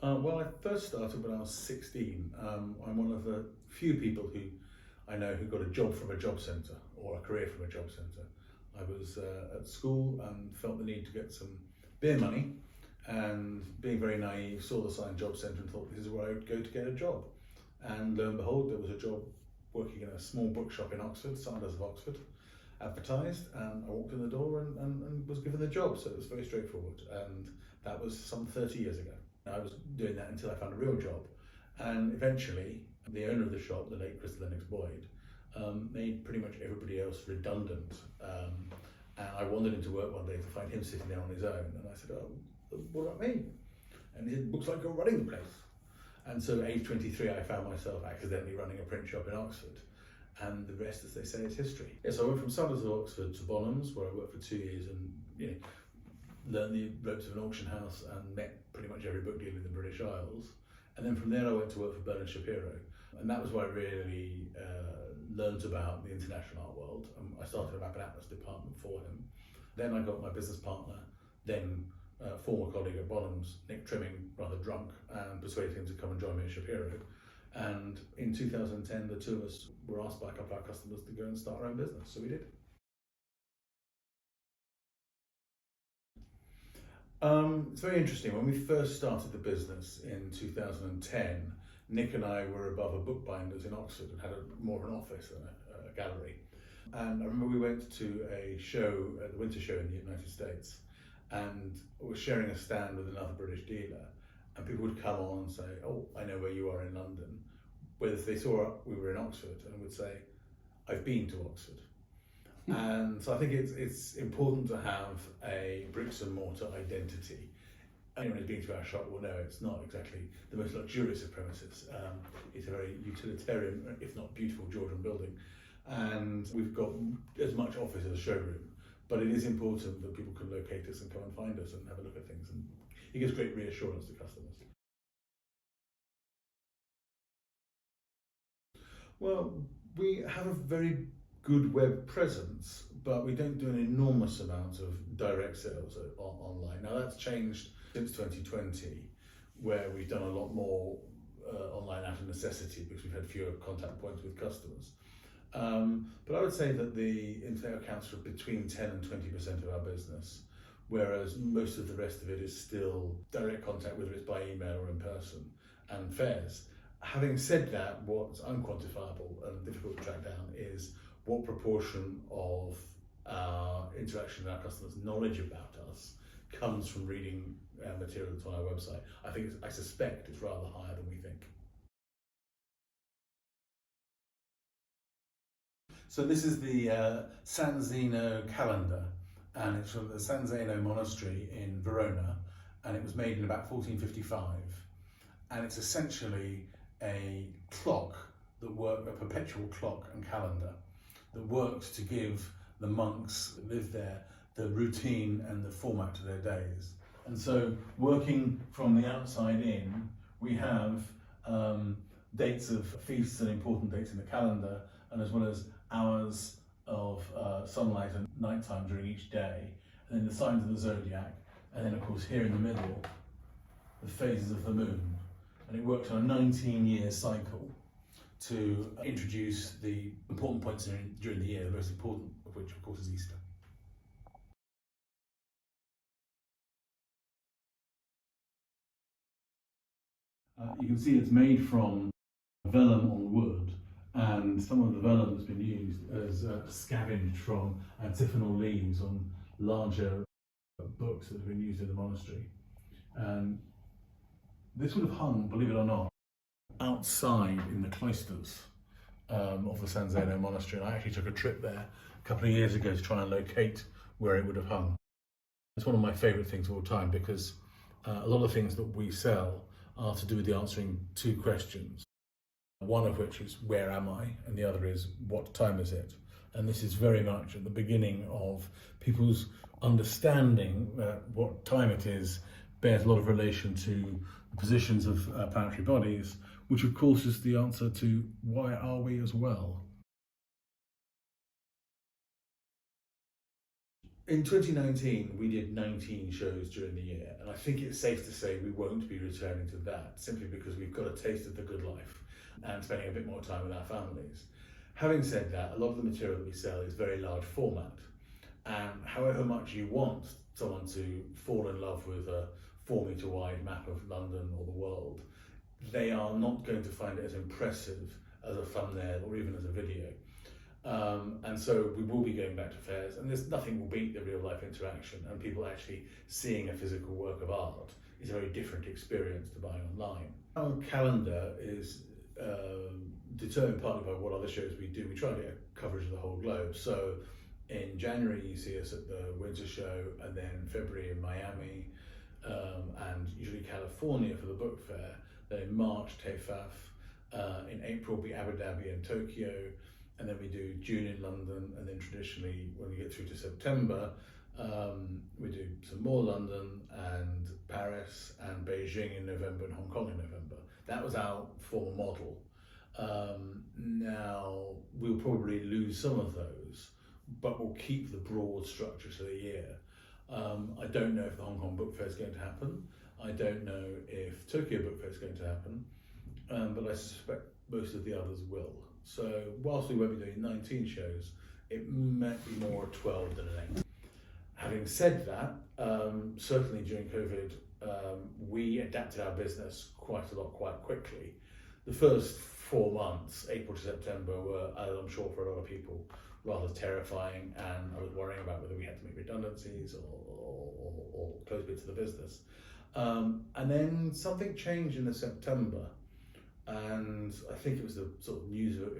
Well, I first started when I was 16. I'm one of the few people who I know who got a job from a job centre or a career from a job centre. I was at school and felt the need to get some beer money, and being very naive, saw the sign job centre and thought this is where I would go to get a job. And lo and behold, there was a job working in a small bookshop in Oxford, Sanders of Oxford, advertised, and I walked in the door and was given the job. So it was very straightforward, and that was some 30 years ago. I was doing that until I found a real job, and eventually the owner of the shop, the late Chris Lennox Boyd, made pretty much everybody else redundant. And I wandered into work one day to find him sitting there on his own, and I said, "Oh, what about me?" And he said, "Looks like you're running the place." And so at age 23, I found myself accidentally running a print shop in Oxford, and the rest, as they say, is history. Yes, I went from Sanders of Oxford to Bonhams, where I worked for 2 years, and learned the ropes of an auction house and met pretty much every book dealer in the British Isles. And then from there I went to work for Bernard Shapiro, and that was where I really learned about the international art world. I started a map and atlas department for him. Then I got my business partner, then former colleague at Bonhams, Nick Trimming, rather drunk, and persuaded him to come and join me at Shapiro. And in 2010, the two of us were asked by a couple of our customers to go and start our own business, so we did. It's very interesting. When we first started the business in 2010, Nick and I were above a bookbinders in Oxford and had more of an office than a gallery. And I remember we went to a show, the Winter Show in the United States, and were sharing a stand with another British dealer. And people would come on and say, "Oh, I know where you are in London." Whether they saw we were in Oxford, and would say, "I've been to Oxford." And so I think it's important to have a bricks and mortar identity. Anyone who's been to our shop will know it's not exactly the most luxurious of premises. It's a very utilitarian, if not beautiful, Georgian building. And we've got as much office as a showroom. But it is important that people can locate us and come and find us and have a look at things. And it gives great reassurance to customers. Well, we have a very good web presence, but we don't do an enormous amount of direct sales online. Now that's changed since 2020, where we've done a lot more online out of necessity because we've had fewer contact points with customers. But I would say that the internet accounts for between 10 and 20% of our business, whereas most of the rest of it is still direct contact, whether it's by email or in person, and fairs. Having said that, what's unquantifiable and difficult to track down is what proportion of our interaction with our customers' knowledge about us comes from reading material that's on our website. I suspect it's rather higher than we think. So this is the San Zeno calendar, and it's from the San Zeno monastery in Verona, and it was made in about 1455, and it's essentially a clock a perpetual clock and calendar that works to give the monks that live there the routine and the format to their days. And so, working from the outside in, we have dates of feasts and important dates in the calendar, and as well as hours of sunlight and nighttime during each day, and then the signs of the zodiac, and then of course here in the middle, the phases of the moon. And it works on a 19-year cycle to introduce the important points during the year, the most important of which of course is Easter. You can see it's made from vellum on wood, and some of the vellum has been used as scavenged from antiphonal leaves on larger books that have been used in the monastery. And this would have hung, believe it or not, outside in the cloisters of the San Zeno monastery, and I actually took a trip there a couple of years ago to try and locate where it would have hung. It's one of my favourite things of all time because a lot of things that we sell are to do with the answering two questions. One of which is where am I, and the other is what time is it? And this is very much at the beginning of people's understanding that what time it is bears a lot of relation to the positions of planetary bodies, which of course is the answer to why are we as well. In 2019, we did 19 shows during the year, and I think it's safe to say we won't be returning to that simply because we've got a taste of the good life and spending a bit more time with our families. Having said that, a lot of the material that we sell is very large format, and however much you want someone to fall in love with a 4 metre wide map of London or the world, they are not going to find it as impressive as a thumbnail or even as a video. And so we will be going back to fairs, and there's nothing will beat the real life interaction and people actually seeing a physical work of art is a very different experience to buying online. Our calendar is determined partly by what other shows we do. We try to get a coverage of the whole globe. So in January you see us at the Winter Show, and then February in Miami, and usually California for the book fair. Then in March TEFAF, in April will be Abu Dhabi and Tokyo, and then we do June in London, and then traditionally when we get through to September, we do some more London and Paris and Beijing in November and Hong Kong in November. That was our former model. Now we'll probably lose some of those, but we'll keep the broad structure to the year. I don't know if the Hong Kong Book Fair is going to happen. I don't know if Tokyo Book Fair is going to happen, but I suspect most of the others will. So whilst we won't be doing 19 shows, it might be more 12 than an 8. Having said that, certainly during COVID, we adapted our business quite a lot, quite quickly. The first 4 months, April to September, were, I'm sure for a lot of people, rather terrifying, and I was worrying about whether we had to make redundancies or close bits of the business. And then something changed in the September, and I think it was the sort of news of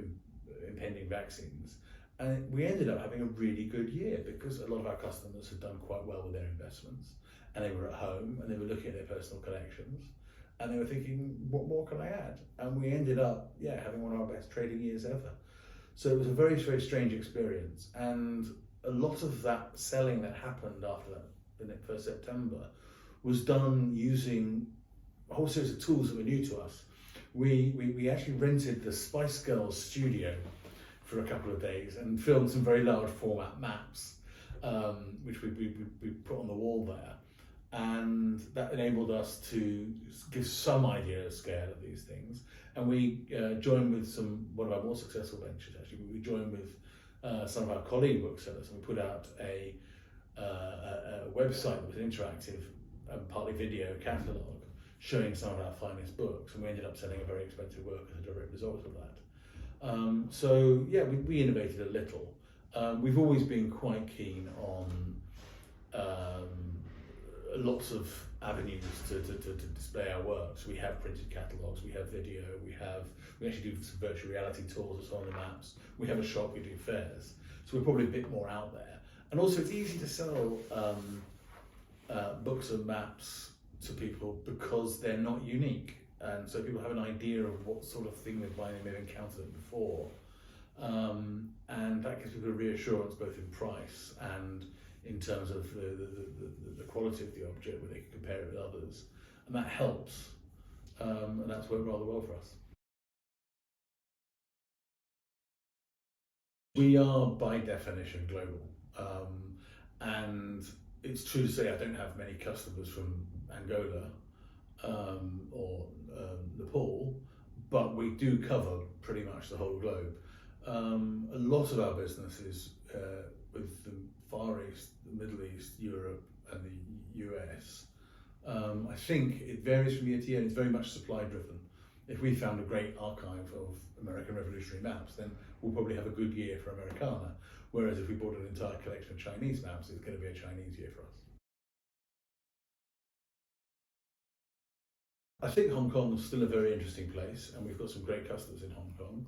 impending vaccines. And we ended up having a really good year because a lot of our customers had done quite well with their investments, and they were at home and they were looking at their personal collections, and they were thinking, what more can I add? And we ended up, having one of our best trading years ever. So it was a very, very strange experience. And a lot of that selling that happened after that, the 1st September, was done using a whole series of tools that were new to us. We actually rented the Spice Girls studio for a couple of days and filmed some very large format maps, which we put on the wall there. And that enabled us to give some idea of scale of these things. And we joined with one of our more successful ventures, actually. We joined with some of our colleague booksellers, and we put out a website that was interactive and partly video catalogue showing some of our finest books, and we ended up selling a very expensive work as a direct result of that. So we innovated a little. We've always been quite keen on lots of avenues to display our works. We have printed catalogues, we have video, we actually do some virtual reality tours on the maps, we have a shop, we do fairs, so we're probably a bit more out there. And also it's easy to sell books and maps to people because they're not unique, and so people have an idea of what sort of thing they're buying, they may have encountered it before, and that gives people a reassurance both in price and in terms of the quality of the object, where they can compare it with others, and that helps, and that's worked rather well for us. We are by definition global, and it's true to say I don't have many customers from Angola or Nepal, but we do cover pretty much the whole globe. A lot of our business is with the Far East, the Middle East, Europe and the US. I think it varies from year to year, and it's very much supply driven. If we found a great archive of American Revolutionary maps, then we'll probably have a good year for Americana. Whereas if we bought an entire collection of Chinese maps, it's going to be a Chinese year for us. I think Hong Kong is still a very interesting place, and we've got some great customers in Hong Kong.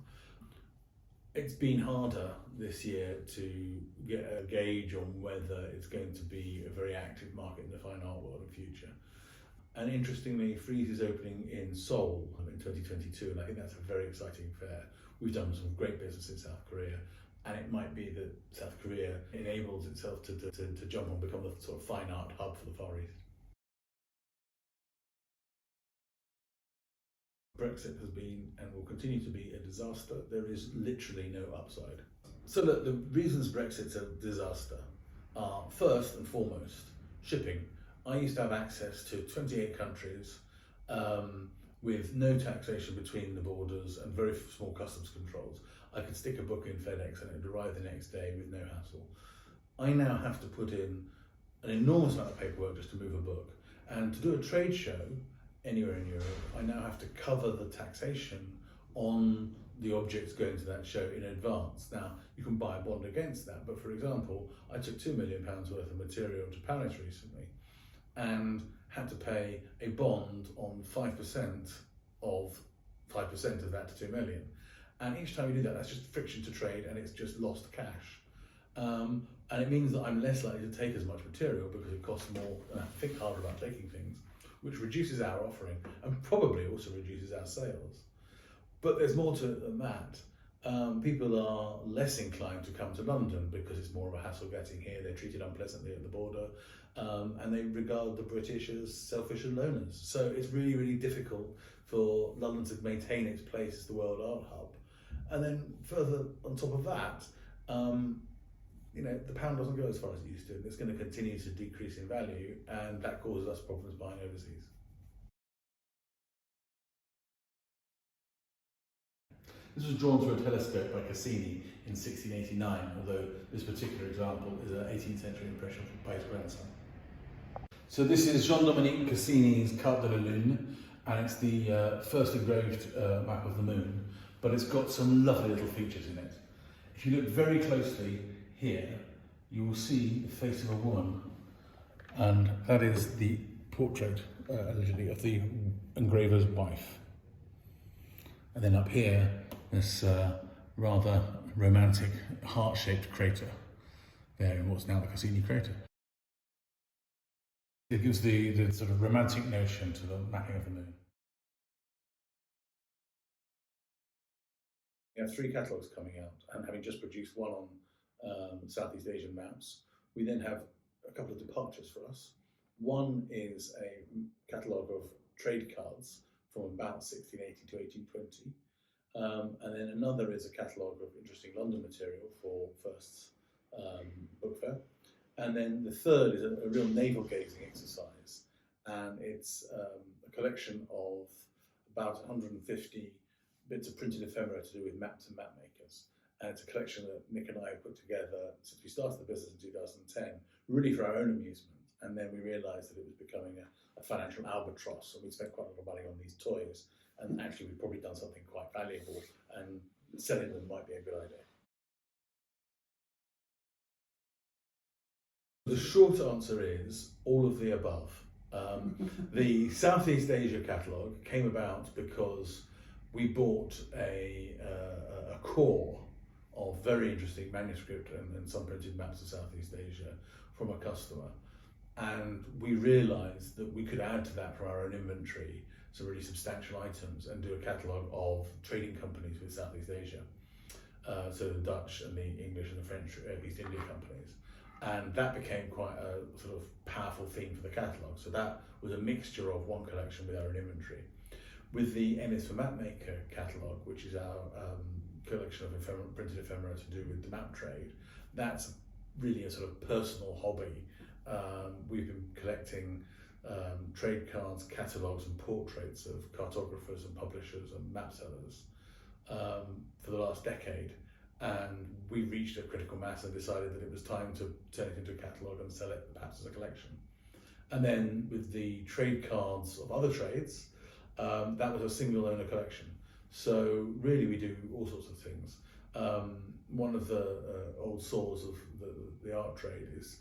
It's been harder this year to get a gauge on whether it's going to be a very active market in the fine art world in the future. And interestingly, Frieze is opening in Seoul in 2022, and I think that's a very exciting fair. We've done some great business in South Korea, and it might be that South Korea enables itself to jump on, become the sort of fine art hub for the Far East. Brexit has been and will continue to be a disaster. There is literally no upside. So look, the reasons Brexit's a disaster are first and foremost shipping. I used to have access to 28 countries with no taxation between the borders and very small customs controls. I could stick a book in FedEx and it would arrive the next day with no hassle. I now have to put in an enormous amount of paperwork just to move a book. And to do a trade show anywhere in Europe, I now have to cover the taxation on the objects going to that show in advance. Now, you can buy a bond against that, but for example, I took £2 million worth of material to Paris recently and had to pay a bond on 5% of 5% of that to 2 million. And each time you do that, that's just friction to trade and it's just lost cash. And it means that I'm less likely to take as much material because it costs more and I have to think harder about taking things, which reduces our offering and probably also reduces our sales. But there's more to it than that. People are less inclined to come to London because it's more of a hassle getting here. They're treated unpleasantly at the border, and they regard the British as selfish and loners. So it's really, really difficult for London to maintain its place as the world art hub. And then further on top of that, the pound doesn't go as far as it used to. It's going to continue to decrease in value, and that causes us problems buying overseas. This was drawn through a telescope by Cassini in 1689, although this particular example is an 18th century impression by his grandson. So this is Jean-Dominique Cassini's Carte de la Lune, and it's the first engraved map of the moon, but it's got some lovely little features in it. If you look very closely here, you will see the face of a woman, and that is the portrait, allegedly, of the engraver's wife. And then up here, this rather romantic heart-shaped crater there in what's now the Cassini crater. It gives the sort of romantic notion to the mapping of the moon. We have 3 catalogues coming out, and having just produced one on Southeast Asian maps, we then have a couple of departures for us. One is a catalogue of trade cards from about 1680 to 1820. And then another is a catalogue of interesting London material for First's book fair. And then the third is a real navel gazing exercise. And it's a collection of about 150 bits of printed ephemera to do with maps and map makers. And it's a collection that Nick and I have put together since we started the business in 2010, really for our own amusement. And then we realised that it was becoming a financial albatross, and we spent quite a lot of money on these toys. And actually, we've probably done something quite valuable, and selling them might be a good idea. The short answer is all of the above. The Southeast Asia catalogue came about because we bought a core of very interesting manuscript and some printed maps of Southeast Asia from a customer. And we realised that we could add to that from our own inventory some really substantial items and do a catalogue of trading companies with Southeast Asia. So the Dutch and the English and the French East India companies. And that became quite a sort of powerful theme for the catalogue. So that was a mixture of one collection with our own inventory. With the Ennis for Mapmaker catalogue, which is our collection of printed ephemera to do with the map trade, that's really a sort of personal hobby. We've been collecting trade cards, catalogues and portraits of cartographers and publishers and map sellers for the last decade, and we reached a critical mass and decided that it was time to turn it into a catalogue and sell it perhaps as a collection. And then with the trade cards of other trades, that was a single owner collection. So really we do all sorts of things. One of the old saws of the art trade is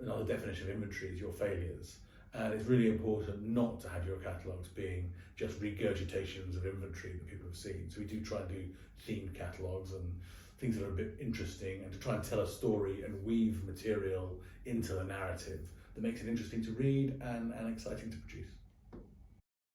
another definition of inventory is your failures. And it's really important not to have your catalogues being just regurgitations of inventory that people have seen. So we do try and do themed catalogues and things that are a bit interesting, and to try and tell a story and weave material into the narrative that makes it interesting to read and exciting to produce.